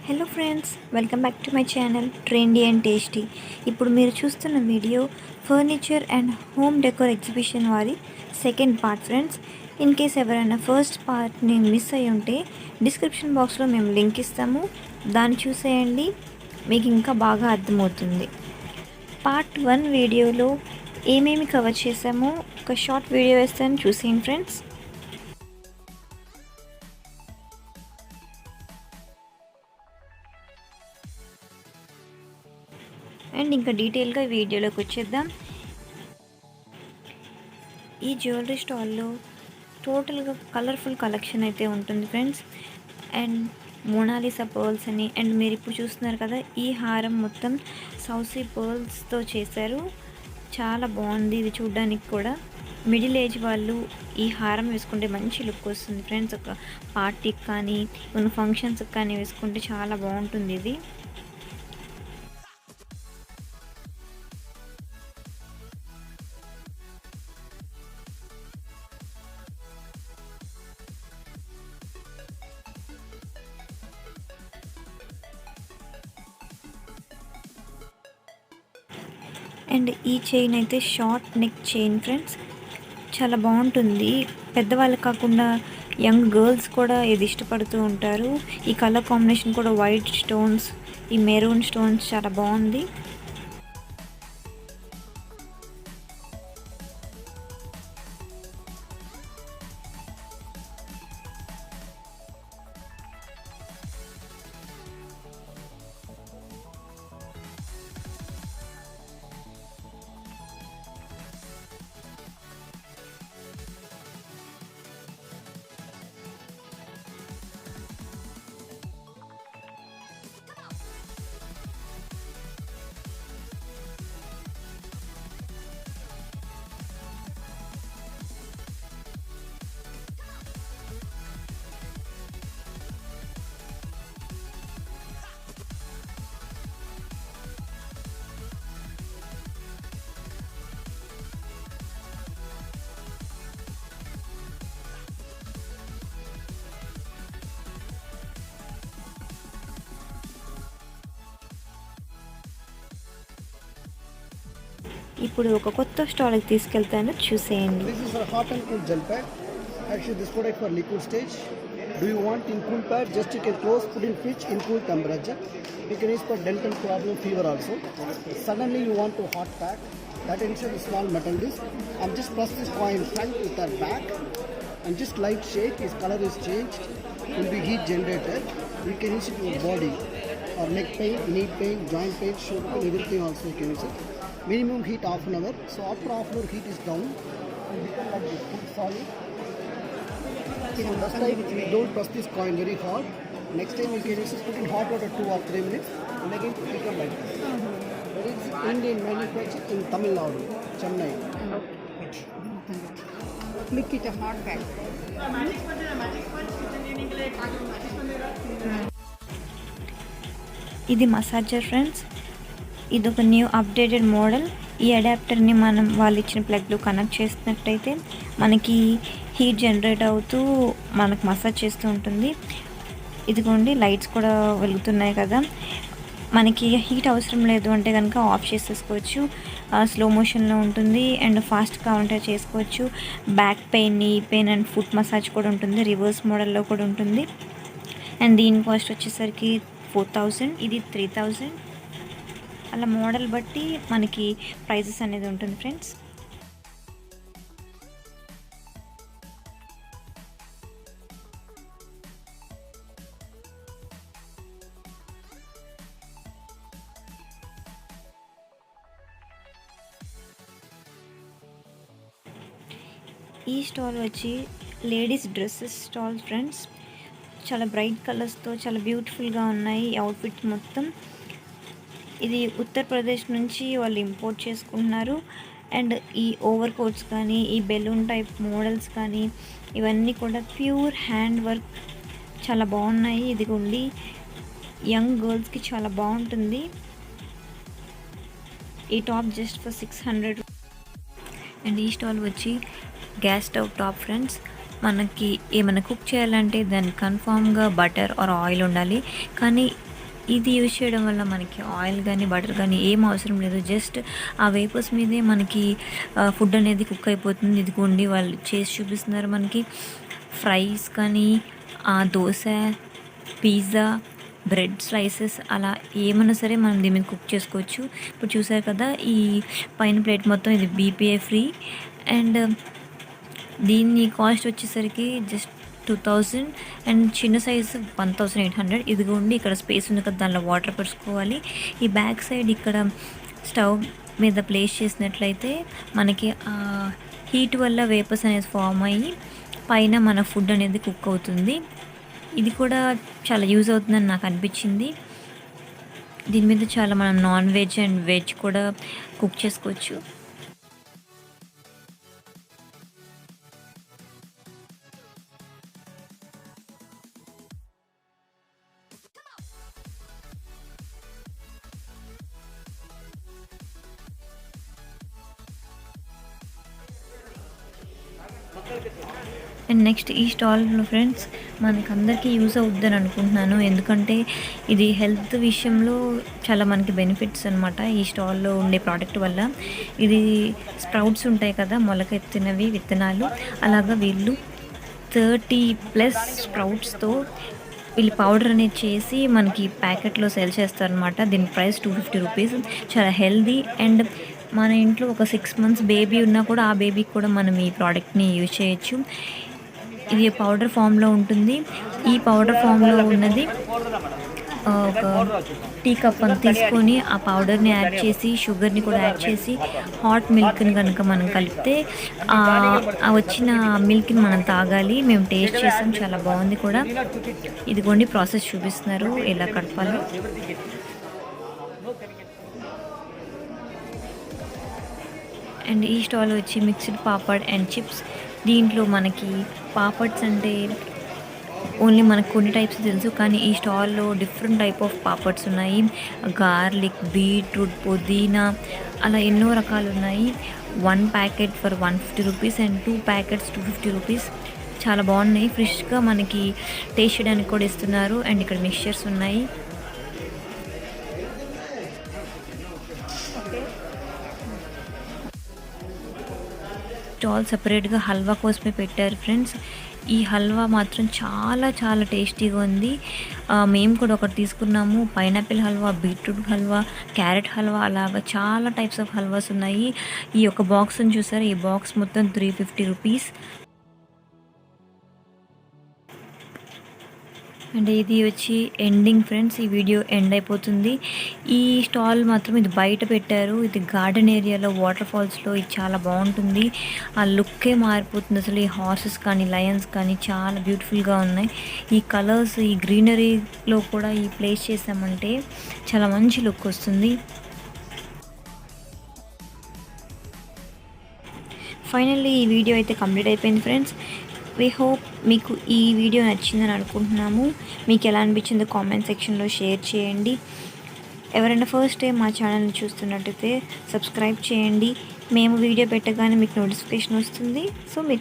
Hello friends, welcome back to my channel trendy and tasty. ఇప్పుడు మీరు చూస్తున్న video furniture and home decor exhibition వారి second part friends. In case ఎవరైనా first పార్ట్ని miss అయ్యి ఉంటే డిస్క్రిప్షన్ బాక్స్లో మేము లింక్ ఇస్తాము, దాన్ని చూసేయండి, మీకు ఇంకా బాగా అర్థమవుతుంది. పార్ట్ 1 వీడియోలో ఏమేమి కవర్ చేసామో ఒక షార్ట్ వీడియో వేస్తాను, చూసేయండి ఫ్రెండ్స్. అండ్ ఇంకా డీటెయిల్గా వీడియోలోకి వచ్చేద్దాం. ఈ జ్యువెలరీ స్టాల్లో టోటల్గా కలర్ఫుల్ కలెక్షన్ అయితే ఉంటుంది ఫ్రెండ్స్. అండ్ మోనాలిసా పర్ల్స్ అని, అండ్ మీరు ఇప్పుడు చూస్తున్నారు కదా, ఈ హారం మొత్తం సౌసీ పర్ల్స్తో చేశారు. చాలా బాగుంది ఇది చూడడానికి కూడా. మిడిల్ ఏజ్ వాళ్ళు ఈ హారం వేసుకుంటే మంచి లుక్ వస్తుంది ఫ్రెండ్స్. ఒక పార్టీకి కానీ కొన్ని ఫంక్షన్స్కి కానీ వేసుకుంటే చాలా బాగుంటుంది ఇది. అండ్ ఈ చైన్ అయితే షార్ట్ నెక్ చైన్ ఫ్రెండ్స్, చాలా బాగుంటుంది. పెద్దవాళ్ళకి కాకుండా యంగ్ గర్ల్స్ కూడా ఇది ఇష్టపడుతూ ఉంటారు. ఈ కలర్ కాంబినేషన్ కూడా వైట్ స్టోన్స్, ఈ మెరూన్ స్టోన్స్ చాలా బాగుంది. ఇప్పుడు ఒక కొత్త స్టాల్కి తీసుకెళ్తాను, చూసేయండి. This is a hot and cool gel pad. Actually, this product for liquid stage. Do you want in cool pad? Just you can close, put in fridge in cool temperature. You can use for dental problem, fever also. Suddenly you want to hot pack. That inside a small metal disc. I'm just press this coin front with our back and just light shake. His color is changed. Will be heat generated. You can use it in your body or neck pain, knee pain, joint pain, shoulder pain, everything also you can use it. Minimum heat half an hour. So after half an hour heat is down and become like this full solid. So this time we don't press this coin very hard. Next time we can just put in hot water 2 or 3 minutes and again become like this. That is Indian manufactured in Tamil Nadu, Chennai. Make it a hot bag. ఇది massager friends. ఇది ఒక new updated model. ఈ అడాప్టర్ని మనం వాళ్ళు ఇచ్చిన ప్లగ్లో connect చేసినట్టయితే మనకి heat generate అవుతూ మనకు మసాజ్ చేస్తూ ఉంటుంది. ఇదిగోండి, లైట్స్ కూడా వెలుగుతున్నాయి కదా. మనకి హీట్ అవసరం లేదు అంటే కనుక ఆఫ్ చేసేసుకోవచ్చు. స్లో మోషన్లో ఉంటుంది అండ్ ఫాస్ట్ కౌంటర్ చేసుకోవచ్చు. Back pain, knee pain and foot massage కూడా ఉంటుంది. రివర్స్ మోడల్లో కూడా ఉంటుంది. అండ్ దీని కాస్ట్ వచ్చేసరికి 4000, ఇది 3000. అలా మోడల్ బట్టి మనకి ప్రైజెస్ అనేది ఉంటుంది ఫ్రెండ్స్. ఈ స్టాల్ వచ్చి లేడీస్ డ్రెస్సెస్ స్టాల్ ఫ్రెండ్స్. చాలా బ్రైట్ కలర్స్తో చాలా బ్యూటిఫుల్గా ఉన్నాయి ఈ అవుట్ఫిట్ మొత్తం. ఇది ఉత్తరప్రదేశ్ నుంచి వాళ్ళు ఇంపోర్ట్ చేసుకుంటున్నారు. అండ్ ఈ ఓవర్ కోట్స్ కానీ, ఈ బెలూన్ టైప్ మోడల్స్ కానీ, ఇవన్నీ కూడా ప్యూర్ హ్యాండ్ వర్క్, చాలా బాగున్నాయి. ఇదిగోండి, యంగ్ గర్ల్స్కి చాలా బాగుంటుంది. ఈ టాప్ జస్ట్ ఫర్ 600. అండ్ ఈ స్టాల్ వచ్చి గ్యాస్ స్టవ్ టాప్ ఫ్రెండ్స్. మనకి ఏమైనా కుక్ చేయాలంటే దానికి కన్ఫామ్గా బటర్ ఆర్ ఆయిల్ ఉండాలి. కానీ ఇది యూజ్ చేయడం వల్ల మనకి ఆయిల్ కానీ బటర్ కానీ ఏం అవసరం లేదు. జస్ట్ ఆ వేపర్స్ మీదే మనకి ఫుడ్ అనేది కుక్ అయిపోతుంది. ఇదిగోండి వాళ్ళు చేసి చూపిస్తున్నారు మనకి. ఫ్రైస్ కానీ దోశ, పిజ్జా, బ్రెడ్ స్లైసెస్ అలా ఏమన్నా సరే మనం దీని మీద కుక్ చేసుకోవచ్చు. ఇప్పుడు చూసారు కదా ఈ పైన ప్లేట్ మొత్తం ఇది BPA ఫ్రీ. అండ్ దీని కాస్ట్ వచ్చేసరికి జస్ట్ 2000 అండ్ చిన్న సైజు 1800. ఇదిగోండి ఇక్కడ స్పేస్ ఉంది కదా, దానిలో వాటర్ పరుచుకోవాలి. ఈ బ్యాక్ సైడ్ ఇక్కడ స్టవ్ మీద ప్లేస్ చేసినట్లయితే మనకి హీట్ వల్ల వేపర్స్ అనేది ఫామ్ అయ్యి పైన మన ఫుడ్ అనేది కుక్ అవుతుంది. ఇది కూడా చాలా యూజ్ అవుతుందని నాకు అనిపించింది. దీని మీద చాలా మనం నాన్ వెజ్ అండ్ వెజ్ కూడా కుక్ చేసుకోవచ్చు. అండ్ నెక్స్ట్ ఈ స్టాల్లో ఫ్రెండ్స్ మనకందరికీ యూజ్ అవుద్దని అనుకుంటున్నాను. ఎందుకంటే ఇది హెల్త్ విషయంలో చాలా మనకి బెనిఫిట్స్ అనమాట ఈ స్టాల్లో ఉండే ప్రోడక్ట్ వల్ల. ఇది స్ప్రౌట్స్ ఉంటాయి కదా, మొలకెత్తినవి విత్తనాలు, అలాగా వీళ్ళు 30+ స్ప్రౌట్స్తో వీళ్ళు పౌడర్ అనేది చేసి మనకి ప్యాకెట్లో సెల్ చేస్తారనమాట. దీని ప్రైస్ 250 రూపీస్. చాలా హెల్దీ. అండ్ మన ఇంట్లో ఒక 6 months బేబీ ఉన్నా కూడా ఆ బేబీకి కూడా మనం ఈ ప్రోడక్ట్ని యూజ్ చేయొచ్చు. ఇది పౌడర్ ఫామ్లో ఉంటుంది. ఈ పౌడర్ ఫామ్లో ఉన్నది ఒక టీ కప్ అని తీసుకొని ఆ పౌడర్ని యాడ్ చేసి షుగర్ని కూడా యాడ్ చేసి హాట్ మిల్క్ని కనుక మనం కలిపితే ఆ వచ్చిన మిల్క్ని మనం తాగాలి. మేము టేస్ట్ చేసాం, చాలా బాగుంది కూడా. ఇదిగోండి ప్రాసెస్ చూపిస్తున్నారు ఎలా కలపాలో. అండ్ ఈ స్టాల్ వచ్చి మిక్స్డ్ పాపడ్ అండ్ చిప్స్. దీంట్లో మనకి పాపడ్స్ అంటే ఓన్లీ మనకు కొన్ని టైప్స్ తెలుసు, కానీ ఈ స్టాల్లో డిఫరెంట్ టైప్ ఆఫ్ పాపడ్స్ ఉన్నాయి. గార్లిక్, బీట్రూట్, పుదీనా అలా ఎన్నో రకాలు ఉన్నాయి. 1 packet for 150 rupees and 2 packets 250 rupees. చాలా బాగున్నాయి. ఫ్రెష్గా మనకి టేస్ట్ చేయడానికి కూడా ఇస్తున్నారు. అండ్ ఇక్కడ మిక్చర్స్ ఉన్నాయి. స్టాల్ సపరేట్గా హల్వా కోసమే పెట్టారు ఫ్రెండ్స్. ఈ హల్వా మాత్రం చాలా చాలా టేస్టీగా ఉంది. మేము కూడా ఒకటి తీసుకున్నాము. Pineapple halwa, beetroot halwa, carrot halwa, అలాగా చాలా టైప్స్ ఆఫ్ హల్వాస్ ఉన్నాయి. ఈ ఒక బాక్స్ని చూసారు, ఈ బాక్స్ మొత్తం 350 రూపీస్. అండ్ ఇది వచ్చి ఎండింగ్ ఫ్రెండ్స్. ఈ వీడియో ఎండ్ అయిపోతుంది. ఈ స్టాల్ మాత్రం ఇది బయట పెట్టారు. ఇది గార్డెన్ ఏరియాలో వాటర్ ఫాల్స్లో ఇది చాలా బాగుంటుంది. ఆ లుక్కే మారిపోతుంది అసలు. ఈ హార్సెస్ కానీ లయన్స్ కానీ చాలా బ్యూటిఫుల్గా ఉన్నాయి. ఈ కలర్స్, ఈ గ్రీనరీలో కూడా ఈ ప్లేస్ చేసామంటే చాలా మంచి లుక్ వస్తుంది. ఫైనల్లీ ఈ వీడియో అయితే కంప్లీట్ అయిపోయింది ఫ్రెండ్స్. వి హోప్ మీకు ఈ వీడియో నచ్చిందని అనుకుంటున్నాము. మీకు ఎలా అనిపించిందో కామెంట్ సెక్షన్లో షేర్ చేయండి. ఎవరైనా ఫస్ట్ టైం మా ఛానల్ని చూస్తున్నట్టయితే సబ్స్క్రైబ్ చేయండి. మేము వీడియో పెట్టగానే మీకు నోటిఫికేషన్ వస్తుంది. సో మీరు